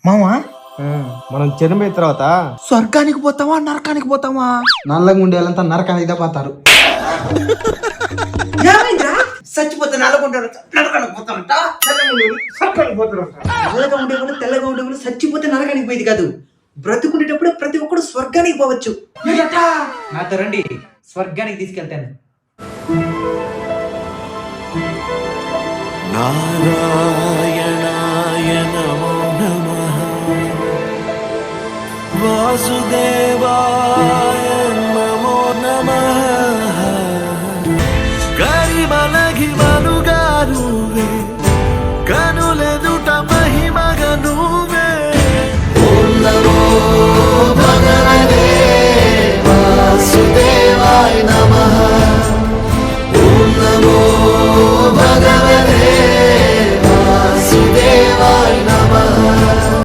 మామా మనం చనిపోయిన తర్వాత స్వర్గానికి పోతావా నరకానికి పోతావా? నల్లగా ఉండేళ్ళంతా నరకానికి పోతారు. చచ్చిపోతే నల్లగుంటారు నరకానికి పోతారంట. నల్లగా ఉండే వాళ్ళు తెల్లగా ఉండే వాళ్ళు చచ్చిపోతే నరకానికి పోయేది కాదు, బ్రతుకునేటప్పుడు ప్రతి ఒక్కడు స్వర్గానికి పోవచ్చు. నాతో రండి, స్వర్గానికి తీసుకెళ్తాను. నారాయణాయ నమో నమః వాసుదేవ